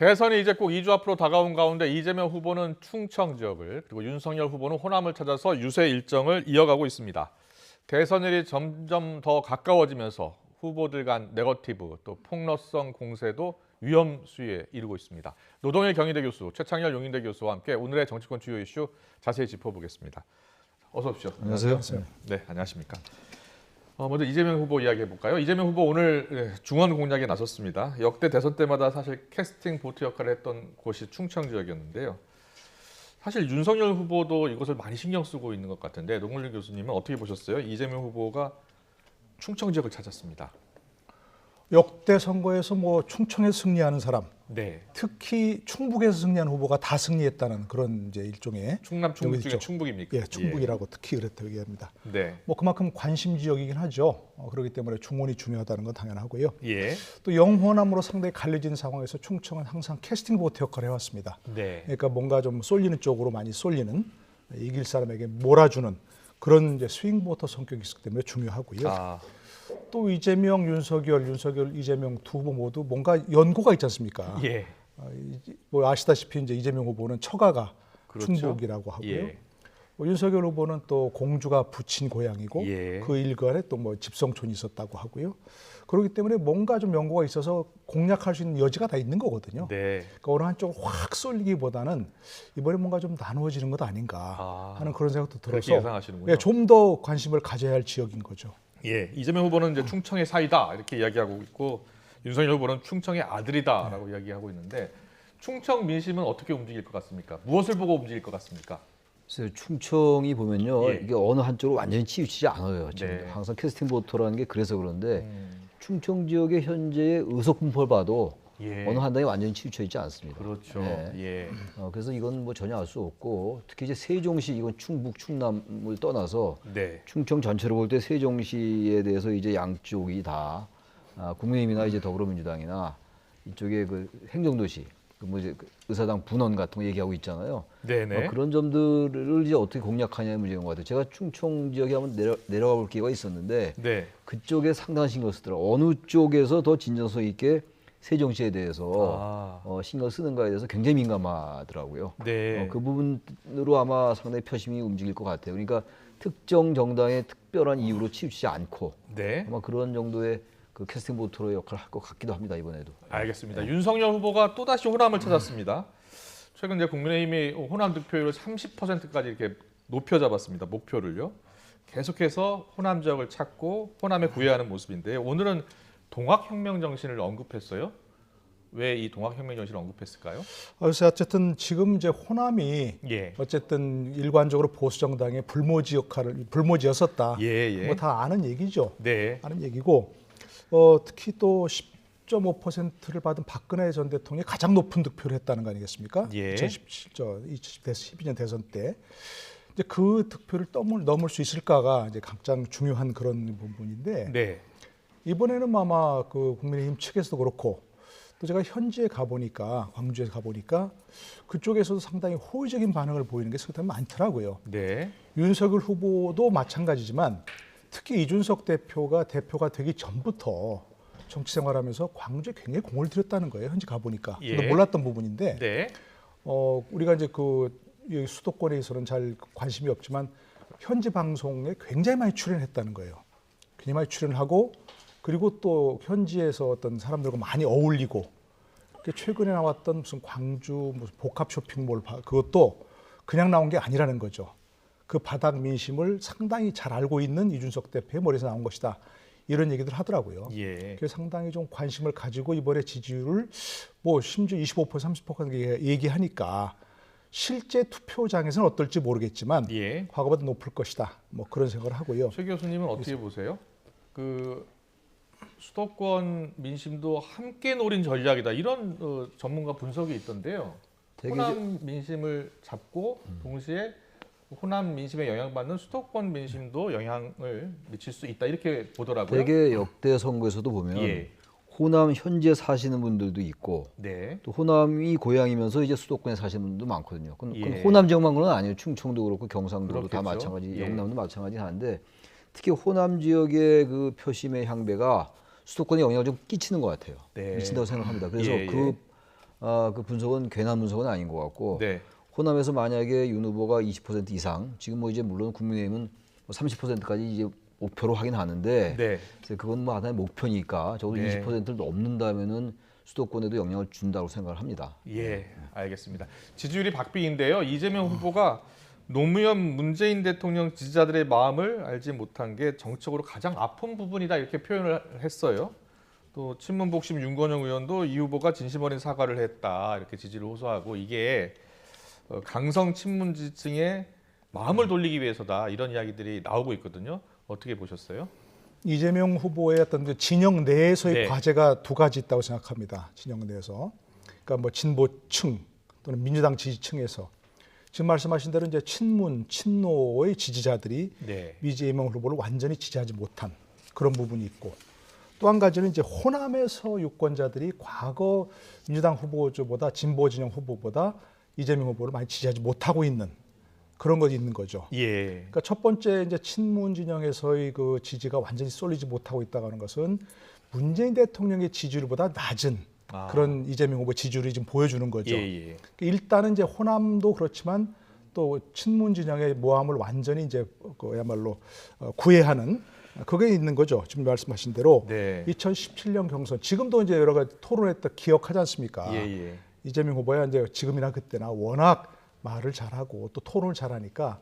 대선이 이제 꼭 2주 앞으로 다가온 가운데 이재명 후보는 충청 지역을 그리고 윤석열 후보는 호남을 찾아서 유세 일정을 이어가고 있습니다. 대선일이 점점 더 가까워지면서 후보들 간 네거티브 또 폭로성 공세도 위험 수위에 이르고 있습니다. 노동일 경희대 교수, 최창렬 용인대 교수와 함께 오늘의 정치권 주요 이슈 자세히 짚어보겠습니다. 어서 오십시오. 안녕하세요. 네, 안녕하십니까. 먼저 이재명 후보 이야기 해볼까요? 이재명 후보 오늘 중원 공략에 나섰습니다. 역대 대선 때마다 사실 캐스팅 보트 역할을 했던 곳이 충청 지역이었는데요. 사실 윤석열 후보도 이것을 많이 신경 쓰고 있는 것 같은데 노무일 교수님은 어떻게 보셨어요? 이재명 후보가 충청 지역을 찾았습니다. 역대 선거에서 뭐 충청에서 승리하는 사람, 네. 특히 충북에서 승리한 후보가 다 승리했다는 그런 이제 일종의 충남 충북 중에 있죠. 충북입니까? 예, 충북이라고 특히 그렇다고 얘기합니다. 네. 뭐 그만큼 관심 지역이긴 하죠. 그렇기 때문에 중원이 중요하다는 건 당연하고요. 예. 또 영호남으로 상당히 갈려진 상황에서 충청은 항상 캐스팅 보트 역할을 해왔습니다. 네. 그러니까 뭔가 좀 쏠리는 쪽으로 많이 쏠리는 이길 사람에게 몰아주는 그런 이제 스윙 보터 성격이 있기 때문에 중요하고요. 또 이재명, 윤석열, 이재명 두 후보 모두 뭔가 연고가 있지 않습니까? 예. 뭐 아시다시피 이제 이재명 후보는 처가가 그렇죠. 충북이라고 하고요. 예. 뭐 윤석열 후보는 또 공주가 부친 고향이고 예. 그 일간에 또 뭐 집성촌이 있었다고 하고요. 그렇기 때문에 뭔가 좀 연고가 있어서 공략할 수 있는 여지가 다 있는 거거든요. 네. 그러니까 어느 한쪽으로 확 쏠리기보다는 이번에 뭔가 좀 나누어지는 것 아닌가 하는 그런 생각도 그렇게 들어서 예상하시는군요. 좀 더 관심을 가져야 할 지역인 거죠. 예, 이재명 후보는 이제 충청의 사이다 이렇게 이야기하고 있고 윤석열 후보는 충청의 아들이다라고 이야기하고 있는데 충청 민심은 어떻게 움직일 것 같습니까? 무엇을 보고 움직일 것 같습니까? 그래서 충청이 보면요, 예. 이게 어느 한쪽으로 완전히 치우치지 않아요. 지금 네. 항상 캐스팅 보터라는 게 그래서 그런데 충청 지역의 현재의 의석 분포를 봐도 예. 어느 한 당이 완전히 치우쳐 있지 않습니다. 그렇죠. 예. 예. 그래서 이건 뭐 전혀 알 수 없고 특히 이제 세종시 이건 충북 충남을 떠나서 네. 충청 전체로 볼 때 세종시에 대해서 이제 양쪽이 다 국민의힘이나 이제 더불어민주당이나 이쪽에 그 행정도시 뭐 이제 의사당 분원 같은 거 얘기하고 있잖아요. 네네. 그런 점들을 이제 어떻게 공략하냐의 문제인 것 같아요. 제가 충청 지역에 한번 내려가 볼 기회가 있었는데 네. 그쪽에 상당한 신경을 쓰더라고요. 어느 쪽에서 더 진정성 있게 세종시에 대해서 신경 쓰는가에 대해서 굉장히 민감하더라고요. 네. 그 부분으로 아마 상당히 표심이 움직일 것 같아요. 그러니까 특정 정당의 특별한 이유로 치우치지 않고 네. 아마 그런 정도의 그 캐스팅 보트로의 역할을 할 것 같기도 합니다. 이번에도. 알겠습니다. 윤석열 후보가 또다시 호남을 찾았습니다. 최근 이제 국민의힘이 호남 득표율을 30%까지 이렇게 높여 잡았습니다. 목표를요. 계속해서 호남 지역을 찾고 호남에 구애하는 모습인데 오늘은 동학혁명 정신을 언급했어요. 왜 이 동학혁명 정신을 언급했을까요? 그래서 어쨌든 지금 이제 호남이 예. 어쨌든 일관적으로 보수 정당의 불모지였었다. 예. 뭐 다 아는 얘기죠. 네. 아는 얘기고 특히 또 10.5%를 받은 박근혜 전 대통령이 가장 높은 득표를 했다는 거 아니겠습니까? 예. 2012년 대선 때 이제 그 득표를 넘을 수 있을까가 이제 가장 중요한 그런 부분인데 네. 이번에는 아마 그 국민의힘 측에서도 그렇고 또 제가 현지에 가보니까 광주에 가보니까 그쪽에서도 상당히 호의적인 반응을 보이는 게 상당히 많더라고요. 네. 윤석열 후보도 마찬가지지만 특히 이준석 대표가 되기 전부터 정치 생활하면서 광주에 굉장히 공을 들였다는 거예요. 현지 가보니까. 예. 근데 몰랐던 부분인데 네. 우리가 이제 이 수도권에서는 잘 관심이 없지만 현지 방송에 굉장히 많이 출연했다는 거예요. 굉장히 많이 출연하고 그리고 또 현지에서 어떤 사람들과 많이 어울리고 최근에 나왔던 무슨 광주 무슨 복합 쇼핑몰 그것도 그냥 나온 게 아니라는 거죠. 그 바닥 민심을 상당히 잘 알고 있는 이준석 대표의 머리에서 나온 것이다. 이런 얘기들 하더라고요. 예. 그래서 상당히 좀 관심을 가지고 이번에 지지율을 뭐 심지어 25% 30% 얘기하니까 실제 투표장에서는 어떨지 모르겠지만 예. 과거보다 높을 것이다. 뭐 그런 생각을 하고요. 최 교수님은 어떻게 보세요? 그 수도권 민심도 함께 노린 전략이다 이런 전문가 분석이 있던데요. 호남 민심을 잡고 동시에 호남 민심에 영향받는 수도권 민심도 영향을 미칠 수 있다 이렇게 보더라고요. 되게 역대 선거에서도 보면 예. 호남 현지에 사시는 분들도 있고 네. 또 호남이 고향이면서 이제 수도권에 사시는 분도 많거든요. 그건 예. 호남 지역만 그런 건 아니에요. 충청도 그렇고 경상도도 다 그렇겠죠. 마찬가지, 예. 영남도 마찬가지 하는데 특히 호남 지역의 그 표심의 향배가 수도권에 영향을 좀 끼치는 것 같아요. 네. 미친다고 생각합니다. 그래서 예. 그 그 분석은 괜한 분석은 아닌 것 같고 네. 호남에서 만약에 윤 후보가 20% 이상, 지금 뭐 이제 물론 국민의힘은 30%까지 이제 목표로 하긴 하는데 네. 그래서 그건 뭐 하나의 목표니까 적어도 네. 20%를 넘는다면은 수도권에도 영향을 준다고 생각을 합니다. 예, 알겠습니다. 지지율이 박빙인데요. 이재명 후보가 노무현 문재인 대통령 지지자들의 마음을 알지 못한 게 정책으로 가장 아픈 부분이다 이렇게 표현을 했어요. 또 친문복심 윤건영 의원도 이 후보가 진심 어린 사과를 했다 이렇게 지지를 호소하고 이게 강성 친문 지지층의 마음을 돌리기 위해서다 이런 이야기들이 나오고 있거든요. 어떻게 보셨어요? 이재명 후보의 어떤 그 진영 내에서의 네. 과제가 두 가지 있다고 생각합니다. 진영 내에서. 그러니까 뭐 진보층 또는 민주당 지지층에서 지금 말씀하신 대로 이제 친문, 친노의 지지자들이 네. 이재명 후보를 완전히 지지하지 못한 그런 부분이 있고 또 한 가지는 이제 호남에서 유권자들이 과거 민주당 후보보다 진보 진영 후보보다 이재명 후보를 많이 지지하지 못하고 있는 그런 것이 있는 거죠. 예. 그러니까 첫 번째 이제 친문 진영에서의 그 지지가 완전히 쏠리지 못하고 있다고 하는 것은 문재인 대통령의 지지율보다 낮은 그런 이재명 후보 지지율이 지금 보여주는 거죠. 예. 일단은 이제 호남도 그렇지만 또 친문 진영의 모함을 완전히 이제 그야말로 구애하는 그게 있는 거죠. 지금 말씀하신 대로 네. 2017년 경선 지금도 이제 여러 가지 토론했다 기억하지 않습니까? 예. 이재명 후보야 이제 지금이나 그때나 워낙 말을 잘하고 또 토론을 잘하니까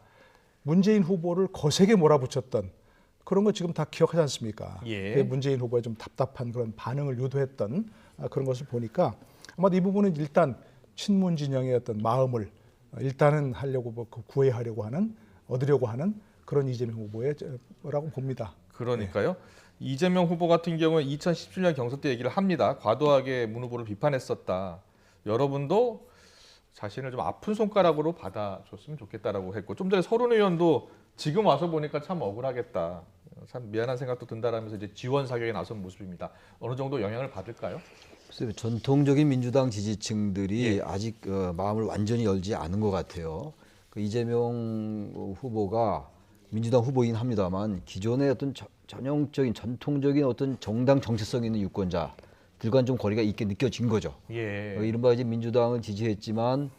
문재인 후보를 거세게 몰아붙였던 그런 거 지금 다 기억하지 않습니까? 예. 문재인 후보의 좀 답답한 그런 반응을 유도했던 그런 것을 보니까 아마 이 부분은 일단 친문 진영의 어떤 마음을 일단은 하려고 구애하려고 하는 얻으려고 하는 그런 이재명 후보의라고 봅니다. 그러니까요. 이재명 후보 같은 경우는 2017년 경선 때 얘기를 합니다. 과도하게 문 후보를 비판했었다. 여러분도 자신을 좀 아픈 손가락으로 받아줬으면 좋겠다라고 했고 좀 전에 서른 의원도 지금 와서 보니까 참 억울하겠다. 참 미안한 생각도 든다라면서 이제 지원 사격에 나선 모습입니다. 어느 정도 영향을 받을까요? 글쎄요, 전통적인 민주당 지지층들이 예. 아직 마음을 완전히 열지 않은 것 같아요. 그 이재명 후보가 민주당 후보이긴 합니다만 기존의 어떤 전형적인 전통적인 어떤 정당 정체성 있는 유권자들과는 좀 거리가 있게 느껴진 거죠. 예. 이른바 이제 민주당을 지지했지만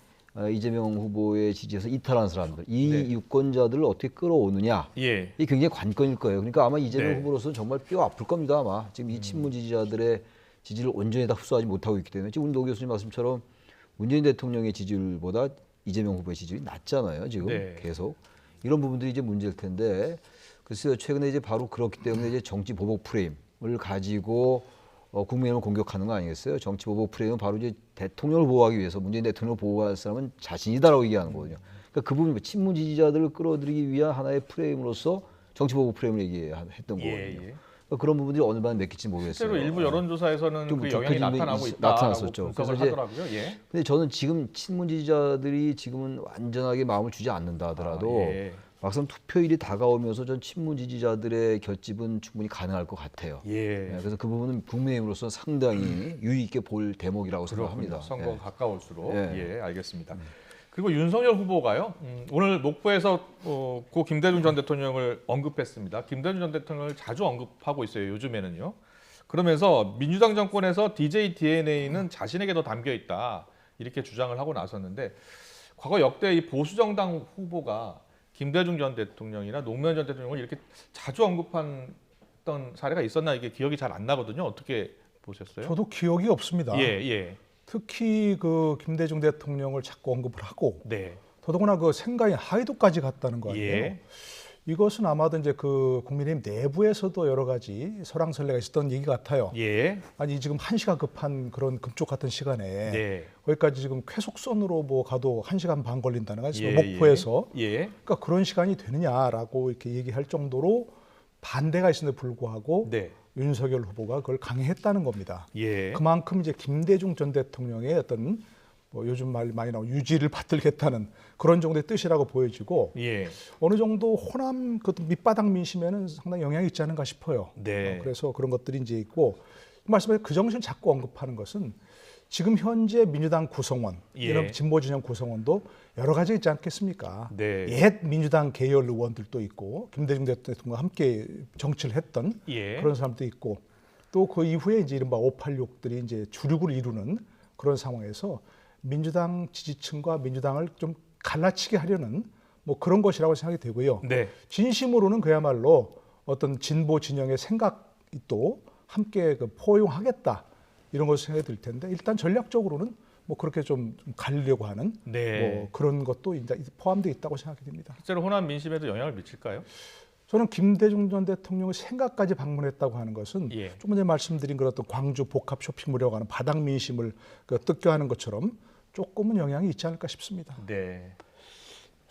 이재명 후보의 지지에서 이탈한 사람들, 이 네. 유권자들을 어떻게 끌어오느냐, 예. 이게 굉장히 관건일 거예요. 그러니까 아마 이재명 네. 후보로서는 정말 뼈 아플 겁니다. 아마 지금 이 친문 지지자들의 지지를 온전히 다 흡수하지 못하고 있기 때문에 지금 우리 노 교수님 말씀처럼 문재인 대통령의 지지율보다 이재명 후보의 지지율이 낮잖아요. 지금 네. 계속 이런 부분들이 이제 문제일 텐데 글쎄요. 최근에 이제 바로 그렇기 때문에 이제 정치 보복 프레임을 가지고 국민의힘을 공격하는 거 아니겠어요? 정치 보복 프레임은 바로 이제 대통령을 보호하기 위해서 문재인 대통령을 보호할 사람은 자신이다라고 얘기하는 거거든요. 그러니까 그 부분 친문 지지자들을 끌어들이기 위한 하나의 프레임으로서 정치 보복 프레임을 얘기했던 거거든요. 예. 그러니까 그런 부분들이 어느 반 맥힐지 모르겠어요. 실제로 일부 여론조사에서는 좀 그 영향이 좁혀진 나타나고 면이 있다라고 나타났었죠. 분석을 그래서 이제 하더라고요. 예. 근데 저는 지금 친문 지지자들이 지금은 완전하게 마음을 주지 않는다 하더라도 예. 막상 투표일이 다가오면서 전 친문 지지자들의 결집은 충분히 가능할 것 같아요. 예. 그래서 그 부분은 국민의힘으로서 상당히 유의 있게 볼 대목이라고 생각합니다. 선거 가 가까울수록 예. 알겠습니다. 그리고 윤석열 후보가요. 오늘 목포에서 고 김대중 전 대통령을 언급했습니다. 김대중 전 대통령을 자주 언급하고 있어요. 요즘에는요. 그러면서 민주당 정권에서 DJ DNA는 자신에게 더 담겨 있다 이렇게 주장을 하고 나섰는데 과거 역대 이 보수 정당 후보가 김대중 전 대통령이나 노무현 전 대통령을 이렇게 자주 언급했던 사례가 있었나 이게 기억이 잘 안 나거든요. 어떻게 보셨어요? 저도 기억이 없습니다. 예. 특히 그 김대중 대통령을 자꾸 언급을 하고 네. 더더구나 그 생가인 하이도까지 갔다는 거 아니에요. 예. 이것은 아마도 이제 그 국민의힘 내부에서도 여러 가지 설왕설래가 있었던 얘기 같아요. 예. 아니 지금 1시가 급한 그런 금쪽 같은 시간에 네. 거기까지 지금 쾌속선으로 뭐 가도 1시간 반 걸린다는 거죠. 예, 목포에서. 예. 그러니까 그런 시간이 되느냐라고 이렇게 얘기할 정도로 반대가 있음에도 불구하고 네. 윤석열 후보가 그걸 강행했다는 겁니다. 예. 그만큼 이제 김대중 전 대통령의 어떤 뭐 요즘 말 많이 나오는 유지를 받들겠다는 그런 정도의 뜻이라고 보여지고 예. 어느 정도 호남 그 밑바닥 민심에는 상당히 영향이 있지 않은가 싶어요. 네. 그래서 그런 것들이 이제 있고 말씀에 그 정신을 자꾸 언급하는 것은 지금 현재 민주당 구성원, 예. 이런 진보 진영 구성원도 여러 가지 있지 않겠습니까? 네. 옛 민주당 계열 의원들도 있고 김대중 대통령과 함께 정치를 했던 예. 그런 사람도 있고 또 그 이후에 이제 이른바 586들이 이제 주력을 이루는 그런 상황에서 민주당 지지층과 민주당을 좀 갈라치게 하려는 뭐 그런 것이라고 생각이 되고요. 네. 진심으로는 그야말로 어떤 진보 진영의 생각이 또 함께 그 포용하겠다 이런 것을 생각이 들 텐데 일단 전략적으로는 뭐 그렇게 좀 가리려고 하는 네. 뭐 그런 것도 이제 포함되어 있다고 생각이 됩니다. 실제로 호남 민심에도 영향을 미칠까요? 저는 김대중 전 대통령의 생각까지 방문했다고 하는 것은 예. 조금 전에 말씀드린 그런 어떤 광주 복합 쇼핑몰이라고 하는 바닥 민심을 그 뜯겨하는 것처럼 조금은 영향이 있지 않을까 싶습니다. 네.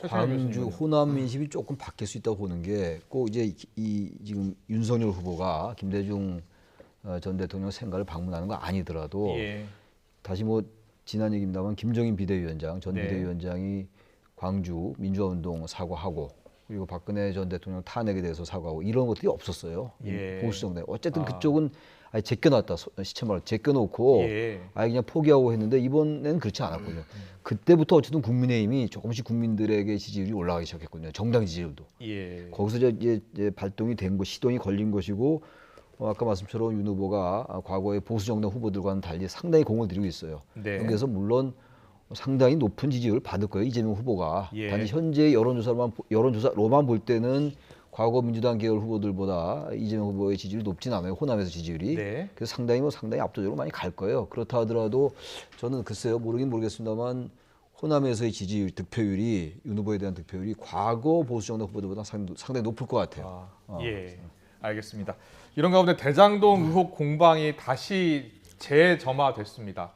광주 호남 민심이 조금 바뀔 수 있다고 보는 게 꼭 이제 이 지금 윤석열 후보가 김대중 전 대통령 생가를 방문하는 거 아니더라도 예. 다시 뭐 지난 얘기입니다만 김정인 비대위원장 전 네. 비대위원장이 광주 민주화운동 사과하고 그리고 박근혜 전 대통령 탄핵에 대해서 사과하고 이런 것들이 없었어요. 예. 보수 정당 어쨌든 그쪽은 아예 제껴놨다 시체말로 제껴놓고 예. 아예 그냥 포기하고 했는데 이번에는 그렇지 않았거든요. 그때부터 어쨌든 국민의힘이 조금씩 국민들에게 지지율이 올라가기 시작했거든요. 정당 지지율도. 예. 거기서 이제 발동이 된 거, 시동이 걸린 것이고 아까 말씀처럼 윤 후보가 과거의 보수 정당 후보들과는 달리 상당히 공을 들이고 있어요. 네. 여기에서 물론 상당히 높은 지지율을 받을 거예요. 이재명 후보가. 예. 단지 현재 여론조사로만 볼 때는 과거 민주당 계열 후보들보다 이재명 후보의 지지율이 높진 않아요. 호남에서 지지율이. 네. 그래서 상당히 압도적으로 많이 갈 거예요. 그렇다 하더라도 저는 글쎄요. 모르겠습니다만 호남에서의 지지율 득표율이 윤 후보에 대한 득표율이 과거 보수 정당 후보들보다 상당히 높을 것 같아요. 예. 알겠습니다. 이런 가운데 대장동 의혹 공방이 다시 재점화됐습니다.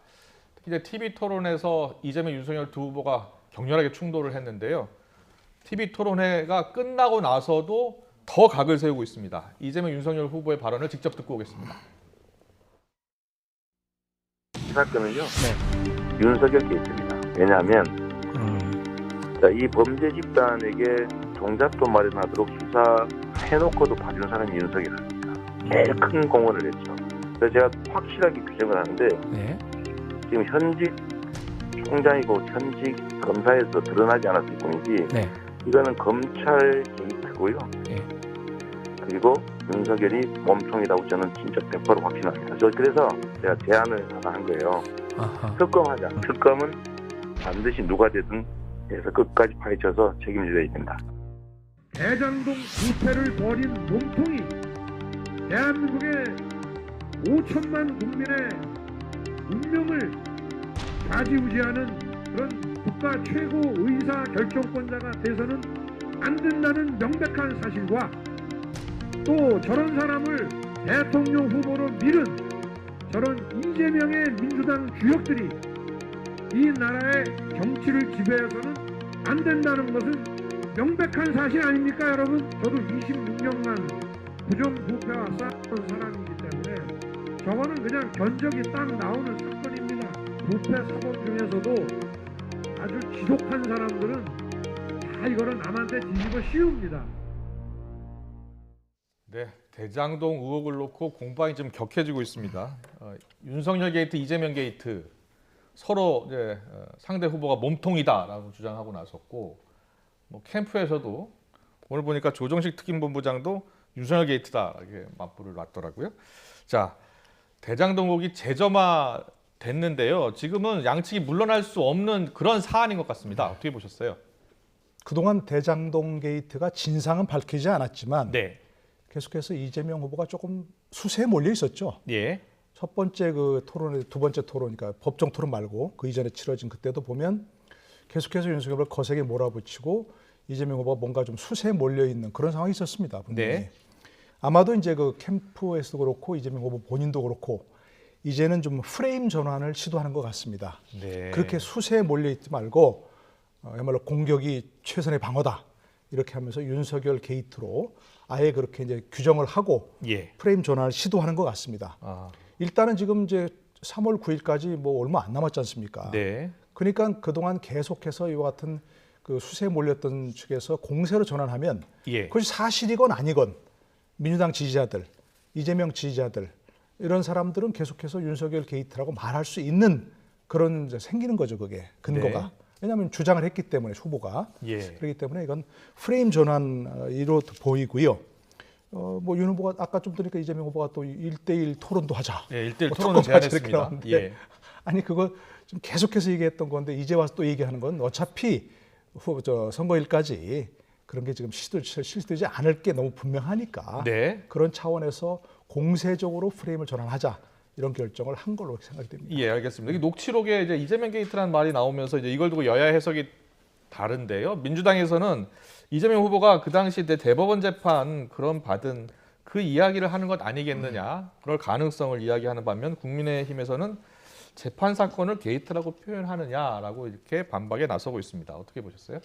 특히 이제 TV 토론에서 이재명, 윤석열 두 후보가 격렬하게 충돌을 했는데요. TV 토론회가 끝나고 나서도 더 각을 세우고 있습니다. 이재명, 윤석열 후보의 발언을 직접 듣고 오겠습니다. 이 사건은요, 윤석열 게이트입니다. 왜냐하면 자, 이 범죄 집단에게 종잣돈 마련하도록 수사해놓고도 봐준 사람이 윤석열입니다. 제일 큰 공헌을 했죠. 그래서 제가 확실하게 규정을 하는데 지금 현직 총장이고 현직 검사에서 드러나지 않았을 뿐이지 이거는 검찰 게이트고요. 그리고 윤석열이 몸통이라고 저는 진짜 100% 확신합니다. 그래서 제가 제안을 하나 한 거예요. 특검하자. 특검은 반드시 누가 되든 해서 끝까지 파헤쳐서 책임져야 된다. 대장동 부패를 벌인 몸통이 대한민국의 5천만 국민의 운명을 좌지우지하는 그런 국가 최고 의사 결정권자가 돼서는 안 된다는 명백한 사실과 또 저런 사람을 대통령 후보로 밀은 저런 이재명의 민주당 주역들이 이 나라의 정치를 지배해서는 안 된다는 것은 명백한 사실 아닙니까, 여러분? 저도 26년간 부정부패와 싸운 사람이기 때문에 저거는 그냥 견적이 딱 나오는 사건입니다. 부패 사범 중에서도 아주 지독한 사람들은 다 이거를 남한테 뒤집어 씌웁니다. 네, 대장동 의혹을 놓고 공방이 좀 격해지고 있습니다. 윤석열 게이트, 이재명 게이트 서로 이제 상대 후보가 몸통이다라고 주장하고 나섰고 뭐 캠프에서도 오늘 보니까 조정식 특임본부장도 윤석열 게이트다 이렇게 맞불을 놨더라고요. 자, 대장동 의혹이 재점화됐는데요. 지금은 양측이 물러날 수 없는 그런 사안인 것 같습니다. 어떻게 보셨어요? 그동안 대장동 게이트가 진상은 밝히지 않았지만 네. 계속해서 이재명 후보가 조금 수세에 몰려 있었죠. 예. 첫 번째 그 토론에 두 번째 토론이니까 법정 토론 말고 그 이전에 치러진 그때도 보면 계속해서 윤석열을 거세게 몰아붙이고 이재명 후보가 뭔가 좀 수세에 몰려 있는 그런 상황이 있었습니다. 분명히. 네. 아마도 이제 그 캠프에서도 그렇고 이재명 후보 본인도 그렇고 이제는 좀 프레임 전환을 시도하는 것 같습니다. 네. 그렇게 수세에 몰려 있지 말고 야말로 공격이 최선의 방어다 이렇게 하면서 윤석열 게이트로 아예 그렇게 이제 규정을 하고 예. 프레임 전환을 시도하는 것 같습니다. 일단은 지금 이제 3월 9일까지 뭐 얼마 안 남았지 않습니까? 네. 그러니까 그동안 계속해서 이와 같은 그 수세에 몰렸던 측에서 공세로 전환하면 예. 그것이 사실이건 아니건 민주당 지지자들, 이재명 지지자들 이런 사람들은 계속해서 윤석열 게이트라고 말할 수 있는 그런 이제 생기는 거죠, 그게 근거가. 네. 왜냐하면 주장을 했기 때문에 후보가 예. 그렇기 때문에 이건 프레임 전환으로 보이고요. 뭐 윤 후보가 아까 좀 들으니까 이재명 후보가 또 1대1 토론도 하자. 예, 1대1 뭐 토론을 토론도 하자 이렇게 제안했습니다. 나왔는데 예. 아니 그거 좀 계속해서 얘기했던 건데 이제 와서 또 얘기하는 건 어차피 선거일까지 그런 게 지금 실시되지 않을 게 너무 분명하니까 네. 그런 차원에서 공세적으로 프레임을 전환하자 이런 결정을 한 걸로 생각이 됩니다. 예, 알겠습니다. 이 녹취록에 이제 이재명 게이트라는 말이 나오면서 이제 이걸 두고 여야 해석이 다른데요. 민주당에서는 이재명 후보가 그 당시 대법원 재판 그런 받은 그 이야기를 하는 것 아니겠느냐, 그럴 가능성을 이야기하는 반면 국민의힘에서는 재판 사건을 게이트라고 표현하느냐라고 이렇게 반박에 나서고 있습니다. 어떻게 보셨어요?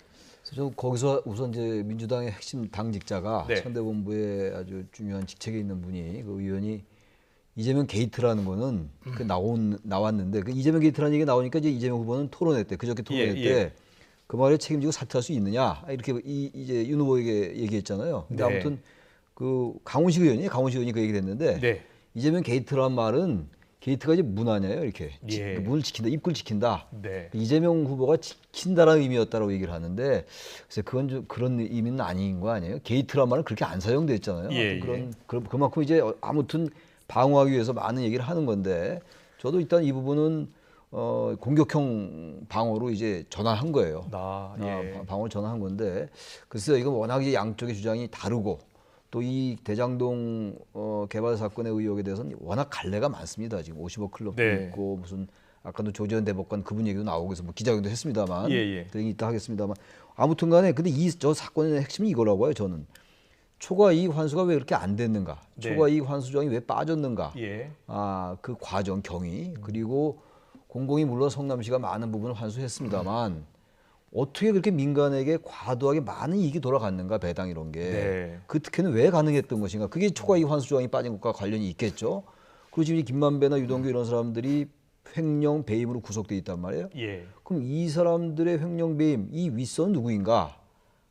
그래서 저 거기서 우선 이제 민주당의 핵심 당직자가 네. 선대본부에 아주 중요한 직책에 있는 분이 그 의원이 이재명 게이트라는 거는 그 나왔는데 그 이재명 게이트라는 얘기가 나오니까 이제 이재명 후보는 토론회 때 그저께 토론회 예, 때 예. 그 말에 책임지고 사퇴할 수 있느냐 이렇게 이제 윤 후보에게 얘기했잖아요. 근데 네. 아무튼 그 강훈식 의원이 그 얘기를 했는데 네. 이재명 게이트란 말은 게이트가 이제 문 아니에요 이렇게 예. 문을 지킨다 입구를 지킨다. 네. 이재명 후보가 지킨다라는 의미였다라고 얘기를 하는데 그래서 그건 좀 그런 의미는 아닌 거 아니에요? 게이트란 말은 그렇게 안 사용돼 있잖아요. 예, 그만큼 이제 아무튼 방어하기 위해서 많은 얘기를 하는 건데 저도 일단 이 부분은 공격형 방어로 이제 전환한 거예요. 예. 방어를 전환한 건데 글쎄요 이건 워낙 이제 양쪽의 주장이 다르고 또 이 대장동 개발 사건의 의혹에 대해서는 워낙 갈래가 많습니다. 지금 50억 클럽도 네. 있고 무슨 아까도 조재현 대법관 그분 얘기도 나오고 해서 뭐 기자회견도 했습니다만 예. 그 얘기 이따 하겠습니다만 아무튼간에 근데 저 사건의 핵심이 이거라고 해요. 저는 초과 이익 환수가 왜 이렇게 안 됐는가? 네. 초과 이익 환수 조항이 왜 빠졌는가? 예. 그 과정 경위 그리고 공공이 물론 성남시가 많은 부분을 환수했습니다만 어떻게 그렇게 민간에게 과도하게 많은 이익이 돌아갔는가 배당 이런 게 네. 그 특혜는 왜 가능했던 것인가? 그게 초과 이익 환수 조항이 빠진 것과 관련이 있겠죠. 그리고 지금 이 김만배나 유동규 이런 사람들이 횡령 배임으로 구속돼 있단 말이에요. 예. 그럼 이 사람들의 횡령 배임 이 윗선 누구인가?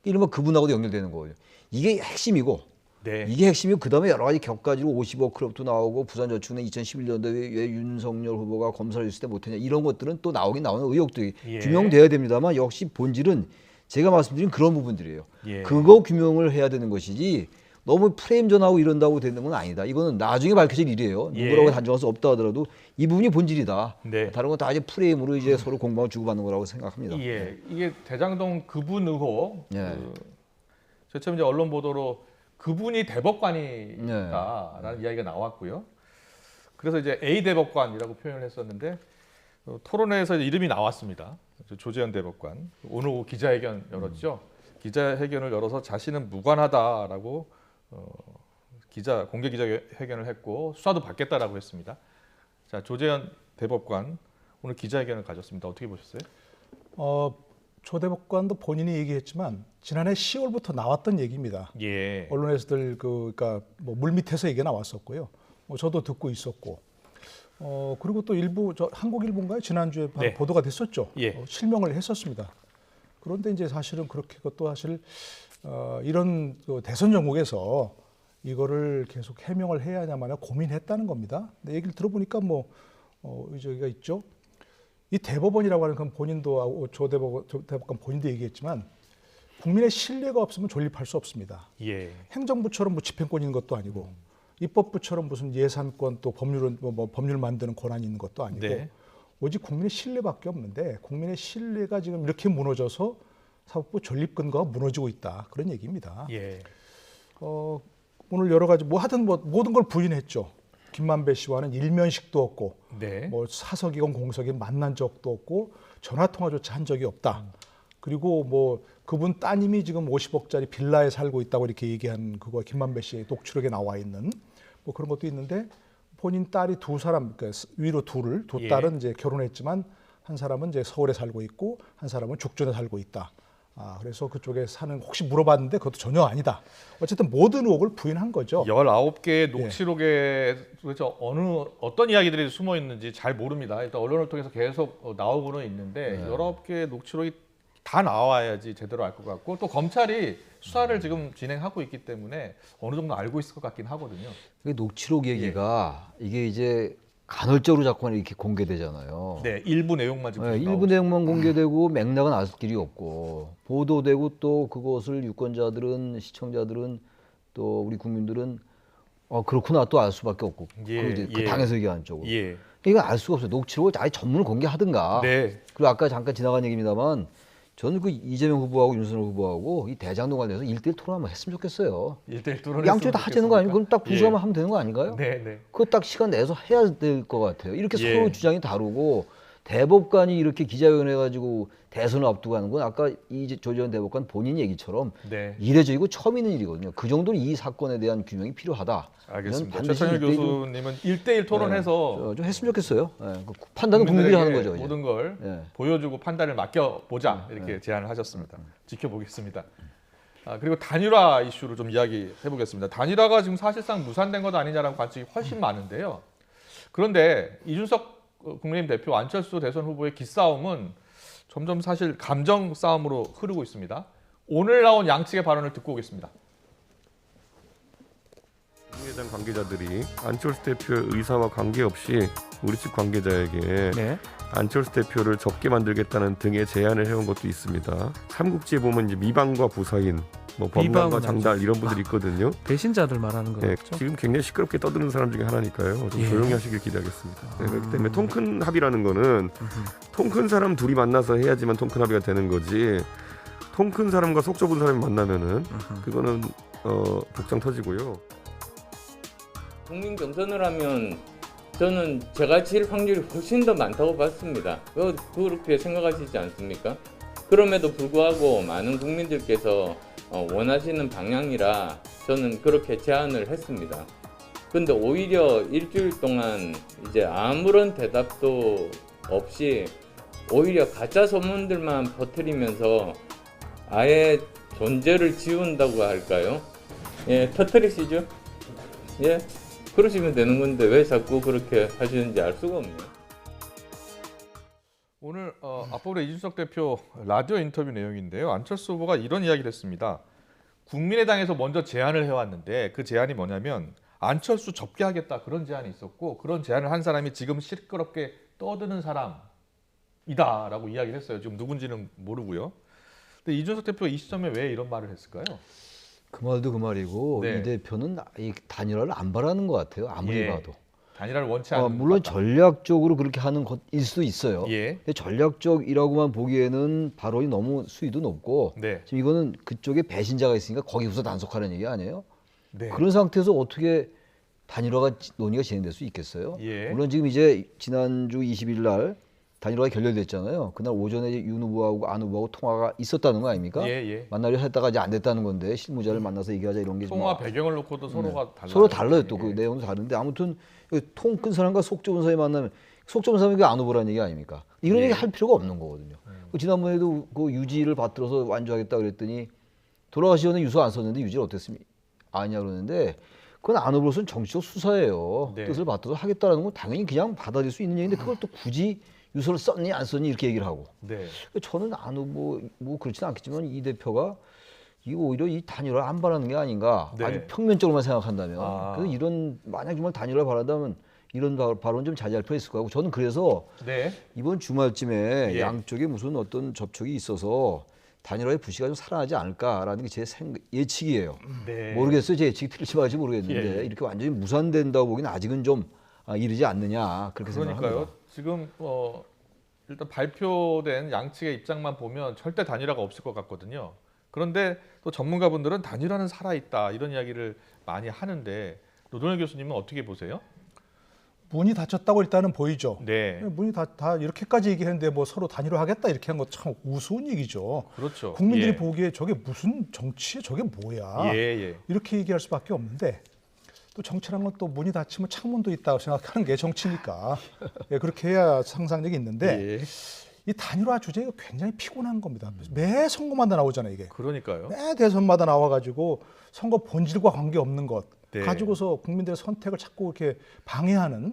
이른바 그분하고도 연결되는 거예요. 이게 핵심이고 네. 이게 핵심이고 그다음에 여러 가지 격가지로 50억 클럽도 나오고 부산저축은행 2011년도에 왜 윤석열 후보가 검사를 했을 때 못했냐 이런 것들은 또 나오는 의혹들이 예. 규명돼야 됩니다만 역시 본질은 제가 말씀드린 그런 부분들이에요. 예. 그거 규명을 해야 되는 것이지 너무 프레임 전하고 이런다고 되는 건 아니다. 이거는 나중에 밝혀질 일이에요. 예. 누구라고 단정할 수 없다 하더라도 이 부분이 본질이다. 네. 다른 건 다 이제 프레임으로 이제 서로 공방을 주고받는 거라고 생각합니다. 예. 이게 대장동 그분 의혹. 예. 저처럼 이제 언론 보도로 그분이 대법관이다라는 이야기가 나왔고요. 그래서 이제 A 대법관이라고 표현을 했었는데 토론회에서 이제 이름이 나왔습니다. 조재현 대법관. 오늘 오후 기자회견 열었죠. 기자회견을 열어서 자신은 무관하다라고 공개 기자회견을 했고 수사도 받겠다라고 했습니다. 자, 조재현 대법관 오늘 기자회견을 가졌습니다. 어떻게 보셨어요? 조 대법관도 본인이 얘기했지만 지난해 10월부터 나왔던 얘기입니다. 예. 언론에서들 그러니까 뭐 물밑에서 얘기가 나왔었고요. 저도 듣고 있었고. 그리고 또 일부 한국일보인가요? 지난주에 네. 보도가 됐었죠. 예. 실명을 했었습니다. 그런데 이제 사실은 그렇게 그것도 사실 이런 그 대선 정국에서 이거를 계속 해명을 해야 하냐마냐 고민했다는 겁니다. 근데 얘기를 들어보니까 뭐 저기가 있죠. 이 대법원이라고 하는 건 본인도 조 대법관 본인도 얘기했지만 국민의 신뢰가 없으면 존립할 수 없습니다. 예. 행정부처럼 뭐 집행권이 있는 것도 아니고 입법부처럼 무슨 예산권 또 법률은 법률 만드는 권한이 있는 것도 아니고 네. 오직 국민의 신뢰밖에 없는데 국민의 신뢰가 지금 이렇게 무너져서 사법부 존립 근거가 무너지고 있다 그런 얘기입니다. 예. 오늘 여러 가지 하든 모든 걸 부인했죠. 김만배 씨와는 일면식도 없고 네. 뭐 사석이건 공석이건 만난 적도 없고 전화 통화조차 한 적이 없다. 그리고 뭐 그분 따님이 지금 50억짜리 빌라에 살고 있다고 이렇게 얘기한 그거 김만배 씨의 녹취록에 나와 있는 뭐 그런 것도 있는데 본인 딸이 두 사람 그러니까 위로 두 예. 딸은 이제 결혼했지만 한 사람은 이제 서울에 살고 있고 한 사람은 죽전에 살고 있다. 그래서 그쪽에 사는 혹시 물어봤는데 그것도 전혀 아니다. 어쨌든 모든 의혹을 부인한 거죠. 19개의 녹취록에 도대체 어떤 이야기들이 숨어 있는지 잘 모릅니다. 일단 언론을 통해서 계속 나오고는 있는데 19개의 녹취록이 다 나와야지 제대로 알 것 같고 또 검찰이 수사를 지금 진행하고 있기 때문에 어느 정도 알고 있을 것 같긴 하거든요. 녹취록 얘기가 이게 이제 간헐적으로 자꾸만 이렇게 공개되잖아요. 네, 일부 내용만 지금 일부 내용만 공개되고 맥락은 알 길이 없고 보도되고 또 그것을 유권자들은 시청자들은 또 우리 국민들은 그렇구나 또 알 수밖에 없고 예, 그 예. 당에서 얘기하는 쪽으로. 예. 이거 알 수가 없어요. 녹취록을 아예 전문을 공개하든가. 네. 그리고 아까 잠깐 지나간 얘기입니다만 저는 그 이재명 후보하고 윤석열 후보하고 이 대장동 관련해서 1대1 토론 한번 했으면 좋겠어요. 1대1 토론 양쪽이 다 하자는 거 아니고 그럼 딱 2시간만 하면 되는 거 아닌가요? 네, 네. 그거 딱 시간 내서 해야 될 것 같아요. 이렇게 예. 서로 주장이 다르고 대법관이 이렇게 기자회견 해가지고 대선을 앞두고 하는 건 아까 조재현 대법관 본인 얘기처럼 네. 이례적이고 처음 있는 일이거든요. 그 정도로 이 사건에 대한 규명이 필요하다. 알겠습니다. 반드시 최창일 이때 좀, 교수님은 1대1 토론해서 좀 했으면 좋겠어요. 예, 그 판단은 국민들이 하는 거죠. 이제. 모든 걸 예. 보여주고 판단을 맡겨보자 이렇게 제안을 하셨습니다. 지켜보겠습니다. 그리고 단일화 이슈로 좀 이야기해 보겠습니다. 단일화가 지금 사실상 무산된 것 아니냐라는 관측이 훨씬 많은데요. 그런데 이준석 국민의힘 대표 안철수 대선 후보의 기싸움은 점점 사실 감정 싸움으로 흐르고 있습니다. 오늘 나온 양측의 발언을 듣고 오겠습니다. 국민의당 관계자들이 안철수 대표의 의사와 관계없이 우리 측 관계자에게 네. 안철수 대표를 접게 만들겠다는 등의 제안을 해온 것도 있습니다. 삼국지에 보면 이제 미방과 부사인, 뭐 범관과 미방은 장달 이런 분들이 있거든요. 배신자들 말하는 네, 거죠. 지금 굉장히 시끄럽게 떠드는 사람 중에 하나니까요. 좀 예. 조용히 하시길 기대하겠습니다. 네, 그렇기 때문에 통큰 합의라는 거는 통 큰 사람 둘이 만나서 해야지만 통큰 합의가 되는 거지. 통 큰 사람과 속 좁은 사람이 만나면은 그거는 복장 터지고요. 국민 경선을 하면 저는 제가 질 확률이 훨씬 더 많다고 봤습니다. 그렇게 생각하시지 않습니까? 그럼에도 불구하고 많은 국민들께서 원하시는 방향이라 저는 그렇게 제안을 했습니다. 근데 오히려 일주일 동안 이제 아무런 대답도 없이 오히려 가짜 소문들만 퍼뜨리면서 아예 존재를 지운다고 할까요? 예, 터뜨리시죠? 예, 그러시면 되는 건데 왜 자꾸 그렇게 하시는지 알 수가 없네요. 오늘 앞부분에 이준석 대표 라디오 인터뷰 내용인데요. 안철수 후보가 이런 이야기를 했습니다. 국민의당에서 먼저 제안을 해왔는데 그 제안이 뭐냐면 안철수 접게 하겠다 그런 제안이 있었고 그런 제안을 한 사람이 지금 시끄럽게 떠드는 사람이다라고 이야기를 했어요. 지금 누군지는 모르고요. 근데 이준석 대표가 이 시점에 왜 이런 말을 했을까요? 그 말도 그 말이고 네. 이 대표는 이 단일화를 안 바라는 것 같아요. 아무리 예. 봐도. 단일화를 원치 않는 물론 것 같다. 전략적으로 그렇게 하는 것일 수도 있어요. 예. 근데 전략적이라고만 보기에는 발언이 너무 수위도 높고 네. 지금 이거는 그쪽에 배신자가 있으니까 거기서 단속하는 얘기 아니에요? 네. 그런 상태에서 어떻게 단일화가 논의가 진행될 수 있겠어요? 예. 물론 지금 이제 지난주 20일 날 단일화가 결렬됐잖아요. 그날 오전에 윤 후보하고 안 후보하고 통화가 있었다는 거 아닙니까? 예, 예. 만나려 했다가 이제 안 됐다는 건데 실무자를 만나서 얘기하자 이런 게 통화 뭐 배경을 놓고도 서로가 달라요. 서로 달라요. 또 그 예. 내용도 다른데 아무튼 통 큰 사람과 속 좁은 사람이 만나면 속 좁은 사람이 안 후보라는 얘기 아닙니까? 이런 예. 얘기 할 필요가 없는 거거든요. 그 지난번에도 그 유지를 받들어서 완주하겠다 그랬더니 돌아가시 전에 유서 안 썼는데 유지를 어땠습니까? 아니냐 그러는데 그건 안 후보로서는 정치적 수사예요. 네. 뜻을 받들어서 하겠다라는 건 당연히 그냥 받아들일 수 있는 얘기인데 그걸 또 굳이 유서를 썼니 안 썼니 이렇게 얘기를 하고 네. 저는 안 후보 뭐 그렇지는 않겠지만 이 대표가 이거 오히려 이 단일화를 안 바라는 게 아닌가 네. 아주 평면적으로만 생각한다면 아. 그래서 이런 만약 정말 단일화를 바란다면 이런 발언 좀 자제할 필요가 있을 거고 저는 그래서 네. 이번 주말쯤에 예. 양쪽에 무슨 어떤 접촉이 있어서 단일화의 불씨가 좀 살아나지 않을까라는 게 제 예측이에요. 네. 모르겠어요. 제 예측이 틀릴지 말지 모르겠는데 예, 예. 이렇게 완전히 무산된다고 보기는 아직은 좀 이르지 않느냐 그렇게 생각합니다. 그러니까요. 지금 일단 발표된 양측의 입장만 보면 절대 단일화가 없을 것 같거든요. 그런데 또 전문가분들은 단일화는 살아있다 이런 이야기를 많이 하는데 노동열 교수님은 어떻게 보세요? 문이 닫혔다고 일단은 보이죠. 네, 문이 다 이렇게까지 얘기했는데 뭐 서로 단일화하겠다 이렇게 한 거 참 우스운 얘기죠. 그렇죠. 국민들이 예. 보기에 저게 무슨 정치에 저게 뭐야 예. 이렇게 얘기할 수밖에 없는데 또 정치란 건 또 문이 닫히면 창문도 있다고 생각하는 게 정치니까 예, 그렇게 해야 상상력이 있는데 예. 이 단일화 주제가 굉장히 피곤한 겁니다. 매 선거마다 나오잖아요 이게. 그러니까요. 매 대선마다 나와가지고 선거 본질과 관계없는 것 네. 가지고서 국민들의 선택을 자꾸 이렇게 방해하는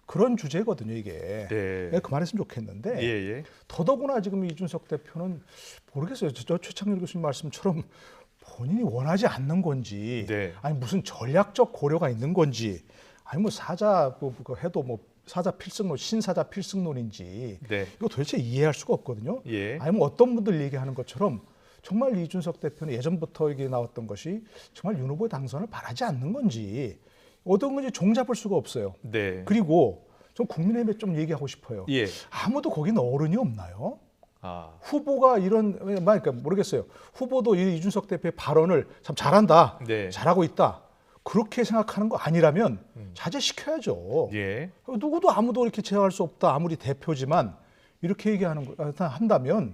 그런 주제거든요 이게. 네. 예, 그만했으면 좋겠는데 예. 더더구나 지금 이준석 대표는 모르겠어요. 저 최창렬 교수님 말씀처럼 본인이 원하지 않는 건지 네. 아니 무슨 전략적 고려가 있는 건지 아니 뭐 사자 그거 해도 뭐 사자 필승론 신사자 필승론인지 네. 이거 도대체 이해할 수가 없거든요. 예. 아니 뭐 어떤 분들 얘기하는 것처럼 정말 이준석 대표는 예전부터 이게 나왔던 것이 정말 윤 후보의 당선을 바라지 않는 건지 어떤 건지 종잡을 수가 없어요. 네. 그리고 전 국민의힘에 좀 얘기하고 싶어요. 예. 아무도 거기는 어른이 없나요? 아, 후보가 이런 그러니까 모르겠어요. 후보도 이준석 대표의 발언을 참 잘한다, 네. 잘하고 있다. 그렇게 생각하는 거 아니라면 자제시켜야죠. 예. 누구도 아무도 이렇게 제어할 수 없다. 아무리 대표지만 이렇게 얘기하는 거 한다면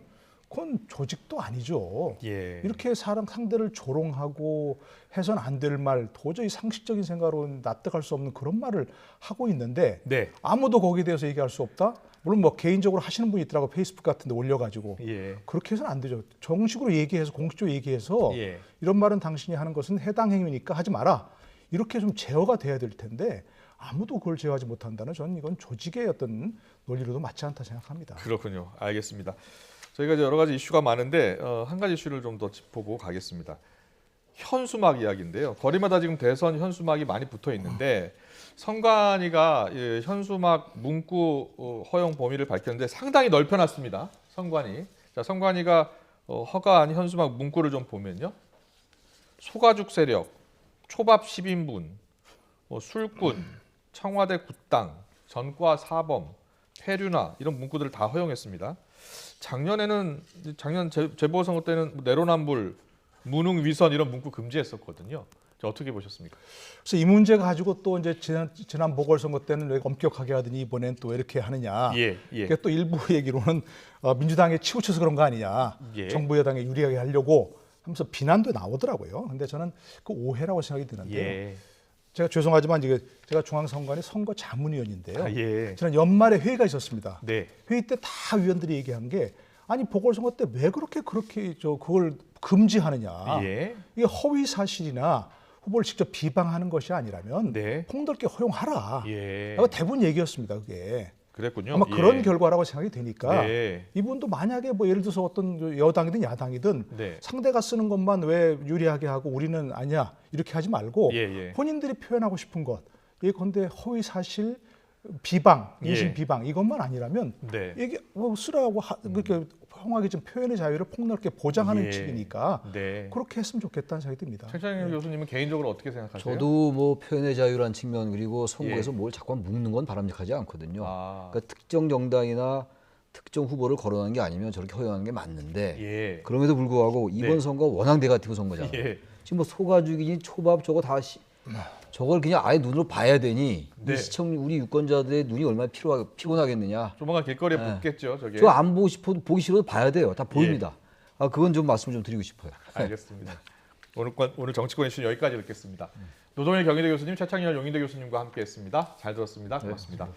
그건 조직도 아니죠. 예. 이렇게 상대를 조롱하고 해선 안 될 말, 도저히 상식적인 생각으로 납득할 수 없는 그런 말을 하고 있는데 네. 아무도 거기에 대해서 얘기할 수 없다. 물론 뭐 개인적으로 하시는 분이 있더라고 페이스북 같은 데 올려가지고 예. 그렇게 해서는 안 되죠. 정식으로 얘기해서 공식적으로 얘기해서 예. 이런 말은 당신이 하는 것은 해당 행위니까 하지 마라. 이렇게 좀 제어가 돼야 될 텐데 아무도 그걸 제어하지 못한다는 저는 이건 조직의 어떤 논리로도 맞지 않다 생각합니다. 그렇군요. 알겠습니다. 저희가 이제 여러 가지 이슈가 많은데 한 가지 이슈를 좀 더 짚어보고 가겠습니다. 현수막 이야기인데요. 거리마다 지금 대선 현수막이 많이 붙어 있는데 선관위가 현수막 문구 허용 범위를 밝혔는데 상당히 넓혀놨습니다. 선관위. 자, 선관위가 허가한 현수막 문구를 좀 보면요. 소가죽 세력, 초밥 10인분, 술꾼, 청와대 굿당, 전과 사범, 폐륜화 이런 문구들을 다 허용했습니다. 작년 재보궐선거 때는 내로남불, 무능위선 이런 문구 금지했었거든요. 어떻게 보셨습니까? 그래서 이 문제 가지고 또 이제 지난 보궐선거 때는 왜 엄격하게 하더니 이번엔 또 왜 이렇게 하느냐. 예, 예. 그게 또 일부 얘기로는 민주당에 치우쳐서 그런 거 아니냐. 예. 정부 여당에 유리하게 하려고 하면서 비난도 나오더라고요. 근데 저는 그 오해라고 생각이 드는데요. 예. 제가 죄송하지만 제가 중앙선관위 선거 자문위원인데요. 예. 지난 연말에 회의가 있었습니다. 네. 회의 때 다 위원들이 얘기한 게 아니 보궐선거 때 왜 그렇게 그걸 금지하느냐. 예. 이게 허위 사실이나 후보를 직접 비방하는 것이 아니라면 네. 폭넓게 허용하라. 예. 라고 대부분 얘기였습니다. 그게. 그랬군요. 아마 그런 예. 결과라고 생각이 되니까 네. 이분도 만약에 뭐 예를 들어서 어떤 여당이든 야당이든 네. 상대가 쓰는 것만 왜 유리하게 하고 우리는 아니야 이렇게 하지 말고 예, 예. 본인들이 표현하고 싶은 것 예컨대 허위 사실 비방, 인신 예. 비방 이것만 아니라면 네. 이게 뭐 쓰라고 그렇게 허용하기 전 표현의 자유를 폭넓게 보장하는 예. 측이니까 네. 그렇게 했으면 좋겠다는 생각이 듭니다. 최창현 교수님은 개인적으로 어떻게 생각하세요? 저도 뭐 표현의 자유란 측면 그리고 선거에서 예. 뭘 자꾸 묶는 건 바람직하지 않거든요. 아. 그러니까 특정 정당이나 특정 후보를 거론하는 게 아니면 저렇게 허용하는 게 맞는데 예. 그럼에도 불구하고 이번 네. 선거 워낙 네거티브 선거잖아요. 예. 지금 뭐 소가죽이니 초밥 저거 다 저걸 그냥 아예 눈으로 봐야 되니 네. 이 시청 우리 유권자들의 눈이 얼마나 피곤하겠느냐. 조만간 길거리에 네. 붙겠죠, 저게. 저 안 보고 싶어도 보기 싫어도 봐야 돼요. 다 보입니다. 아 그건 좀 말씀을 좀 드리고 싶어요. 알겠습니다. 오늘 정치권 이슈는 여기까지 듣겠습니다. 노동일 경희대 교수님, 최창현 용인대 교수님과 함께했습니다. 잘 들었습니다. 고맙습니다.